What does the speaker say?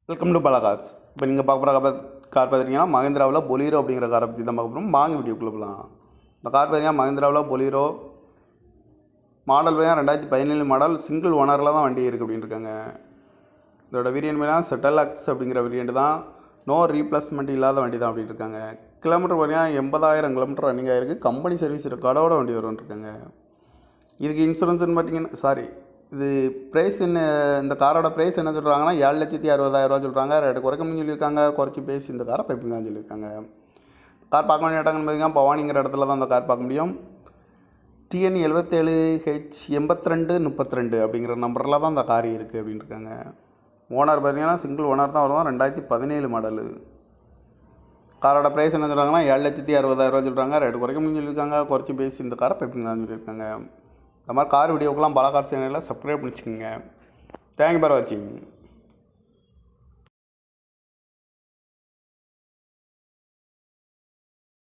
Welcome to பலா cars. இப்போ நீங்கள் பார்க்குற கார் பார்த்துட்டிங்கன்னா மஹிந்திராவில் பொலீரோ அப்படிங்கிற காரை பற்றி தான் பார்க்க போகிறோம். வாங்க வீடியோக்குள்ளே போகலாம். இந்த கார் பார்த்தீங்கன்னா மஹிந்திராவில் பொலீரோ மாடல் பார்த்தீங்கன்னா 2017 மாடல், சிங்கிள் ஓனரில் தான் வண்டி இருக்குது அப்படின்னு இருக்காங்க. இதோட வேரியன்ட் பார்த்தீங்கன்னா செட்டல் அப்படிங்கிற வேரியன்ட் தான், நோ ரீப்ளேஸ்மெண்ட் இல்லாத வண்டி தான் அப்படின்னு இருக்காங்க. கிலோமீட்டர் பார்த்தீங்கன்னா 80,000 கிலோமீட்டர் ரன்னிங் ஆகிருக்கு. கம்பெனி சர்வீஸ் ரெக்கார்டோட வண்டி வரும்னு இருக்காங்க. இதுக்கு இன்சூரன்ஸ்னு பார்த்தீங்கன்னா இது ப்ரைஸ் என்ன, இந்த காரோட ப்ரைஸ் என்ன சொல்கிறாங்கன்னா 7,60,000 சொல்கிறாங்க. ரேட்டு குறைக்கணும்னு சொல்லியிருக்காங்க. குறைச்சி பேசி இந்த காரை பைப்பிங்கன்னு சொல்லியிருக்காங்க. கார் பார்க்க வேண்டிய இடங்கள்னு பார்த்தீங்கன்னா பவானிங்கிற இடத்துல தான் அந்த கார் பார்க்க முடியும். TN 77H 8232 அப்படிங்கிற நம்பரில் தான் இந்த கார் இருக்குது அப்படின்னு இருக்காங்க. ஓனர் பார்த்தீங்கன்னா சிங்கிள் ஓனர் தான் வரும். 2017 மாடலு. காரோட ப்ரைஸ் என்ன சொல்கிறாங்கன்னா 7,60,000 சொல்கிறாங்க. ரேட்டு குறைக்கணும்னு சொல்லியிருக்காங்க. குறைச்சி பேசி இந்த காரை பைப்பிங்கன்னு சொல்லியிருக்காங்க. இந்த மாதிரி கார் வீடியோக்கெல்லாம் பலா கார் சேனலில் சப்ஸ்கிரைப் பண்ணிச்சுக்கோங்க. தேங்க்யூ ஃபார் வாட்சிங்.